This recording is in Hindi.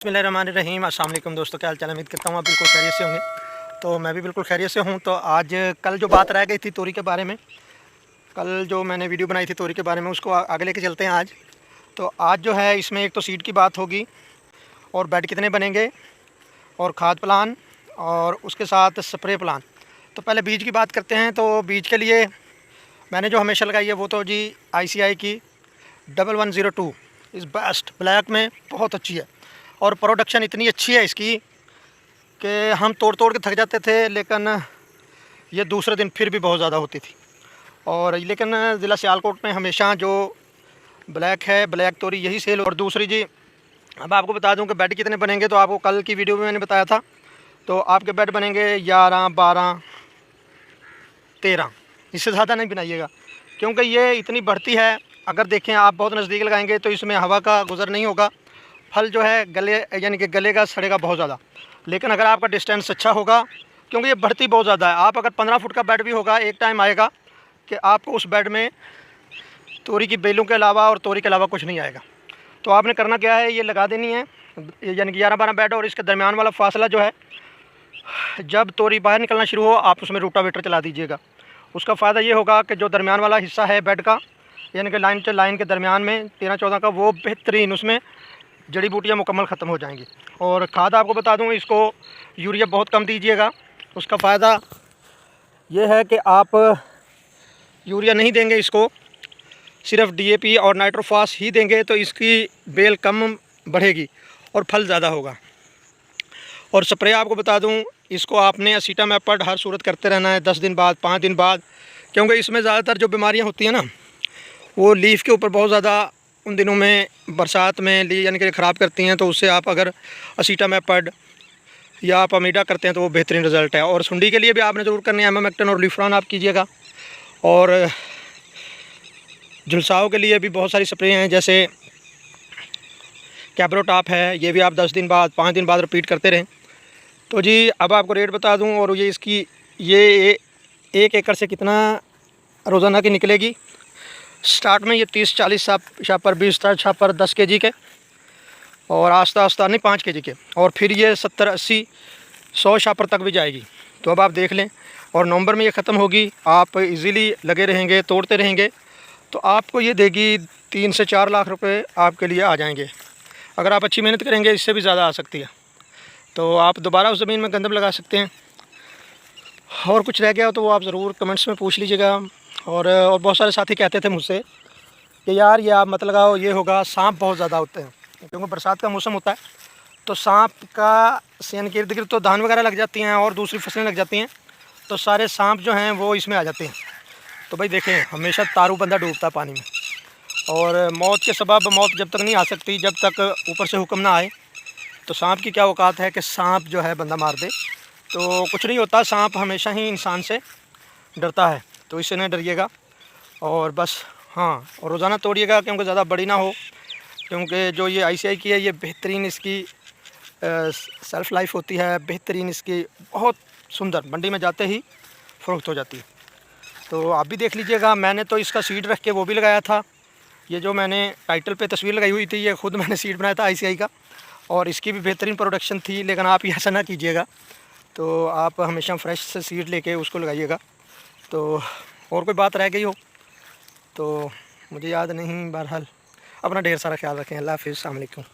बिस्मिल्लाहिर्रहमानिर्रहीम। अस्सलाम वालेकुम दोस्तों, क्या हाल चाल है? उम्मीद करता हूँ आप बिल्कुल खैरियत से होंगे। तो मैं भी बिल्कुल खैरियत से हूँ। तो आज कल जो बात रह गई थी तोरी के बारे में, कल जो मैंने वीडियो बनाई थी तोरी के बारे में, उसको आगे लेके चलते हैं आज। तो आज जो है इसमें एक तो सीड की बात होगी और बेड कितने बनेंगे और खाद प्लान और उसके साथ स्प्रे प्लान। तो पहले बीज की बात करते हैं। तो बीज के लिए मैंने जो हमेशा लगाई है वो तो जी ICI की 1102 इस बेस्ट ब्लैक में बहुत अच्छी है और प्रोडक्शन इतनी अच्छी है इसकी कि हम तोड़ तोड़ के थक जाते थे, लेकिन ये दूसरे दिन फिर भी बहुत ज़्यादा होती थी। और लेकिन ज़िला सियालकोट में हमेशा जो ब्लैक है, ब्लैक तोरी यही सेल। और दूसरी जी, अब आपको बता दूं कि बेड कितने बनेंगे। तो आपको कल की वीडियो में मैंने बताया था, तो आपके बेड बनेंगे 11, 12, 13, इससे ज़्यादा नहीं बनाइएगा क्योंकि ये इतनी बढ़ती है। अगर देखें आप बहुत नज़दीक लगाएंगे तो इसमें हवा का गुज़र नहीं होगा, फल जो है गले यानी कि गलेगा, सड़ेगा बहुत ज़्यादा। लेकिन अगर आपका डिस्टेंस अच्छा होगा, क्योंकि ये बढ़ती बहुत ज़्यादा है, आप अगर 15 फुट का बेड भी होगा, एक टाइम आएगा कि आपको उस बेड में तोरी की बेलों के अलावा और तोरी के अलावा कुछ नहीं आएगा। तो आपने करना क्या है, ये लगा देनी है यानी कि 11-12 बेड। और इसके दरमियान वाला फासला जो है, जब तोरी बाहर निकलना शुरू हो आप उसमें रोटावेटर चला दीजिएगा। उसका फ़ायदा ये होगा कि जो दरमियान वाला हिस्सा है बेड का, यानी कि लाइन से लाइन के दरमियान में 13-14 का, वो बेहतरीन, उसमें जड़ी बूटियाँ मुकम्मल ख़त्म हो जाएंगी। और खाद आपको बता दूँ, इसको यूरिया बहुत कम दीजिएगा। उसका फ़ायदा ये है कि आप यूरिया नहीं देंगे, इसको सिर्फ DAP और नाइट्रोफास ही देंगे, तो इसकी बेल कम बढ़ेगी और फल ज़्यादा होगा। और स्प्रे आपको बता दूं, इसको आपने असीटामेप्ड हर सूरत करते रहना है 10 दिन बाद, 5 दिन बाद, क्योंकि इसमें ज़्यादातर जो बीमारियां होती हैं ना, वो लीफ के ऊपर बहुत ज़्यादा उन दिनों में बरसात में यानी कि ख़राब करती हैं। तो उससे आप अगर असीटामेप्ड या आप अमीडा करते हैं तो वो बेहतरीन रिज़ल्ट है। और सुंडी के लिए भी आपने ज़रूर करनी है एमामेक्टिन और ल्यूफ्रॉन आप कीजिएगा। और झुलसाव के लिए भी बहुत सारी स्प्रे हैं, जैसे कैब्रोटॉप है, ये भी आप 10 दिन बाद, 5 दिन बाद रिपीट करते रहें। तो जी अब आपको रेट बता दूं, और ये इसकी ये 1 एकड़ से कितना रोज़ाना की निकलेगी। स्टार्ट में ये 30-40 शापर, 20 शापर 10 kg के, और आस्ता आस्ता नहीं 5 kg के, और फिर ये 70-80-100 शापर तक भी जाएगी। तो अब आप देख लें, और नवंबर में ये ख़त्म होगी। आप इजीली लगे रहेंगे, तोड़ते रहेंगे, तो आपको ये देगी 3 से 4 लाख रुपए आपके लिए आ जाएंगे। अगर आप अच्छी मेहनत करेंगे इससे भी ज़्यादा आ सकती है। तो आप दोबारा उस ज़मीन में गंदम लगा सकते हैं। और कुछ रह गया हो तो वो आप ज़रूर कमेंट्स में पूछ लीजिएगा। और बहुत सारे साथी कहते थे मुझसे कि यार ये आप मत लगाओ, ये होगा, सांप बहुत ज़्यादा होते हैं, क्योंकि बरसात का मौसम होता है। तो सांप का यानी कि इर्द गिर्द तो धान वगैरह लग जाती हैं और दूसरी फसलें लग जाती हैं, तो सारे सांप जो हैं वो इसमें आ जाते हैं। तो भाई देखें, हमेशा तारू बंदा डूबता है पानी में, और मौत के सबब मौत जब तक नहीं आ सकती, जब तक ऊपर से हुक्म ना आए। तो सांप की क्या औकात है कि सांप जो है बंदा मार दे। तो कुछ नहीं होता, सांप हमेशा ही इंसान से डरता है, तो इससे नहीं डरिएगा। और बस हाँ, और रोज़ाना तोड़िएगा, क्योंकि ज़्यादा बड़ी ना हो, क्योंकि जो ये ICI की है ये बेहतरीन, इसकी सेल्फ़ लाइफ होती है बेहतरीन, इसकी बहुत सुंदर, मंडी में जाते ही फ़रोख्त हो जाती है। तो आप भी देख लीजिएगा। मैंने तो इसका सीड रख के वो भी लगाया था। ये जो मैंने टाइटल पे तस्वीर लगाई हुई थी, ये ख़ुद मैंने सीड बनाया था ICI का, और इसकी भी बेहतरीन प्रोडक्शन थी। लेकिन आप ये ऐसा ना कीजिएगा, तो आप हमेशा फ्रेश से सीड लेके उसको लगाइएगा। तो और कोई बात रह गई हो तो मुझे याद नहीं, बहरहाल अपना ढेर सारा ख्याल रखें। अल्लाह हाफ़िज़, अस्सलाम वालेकुम।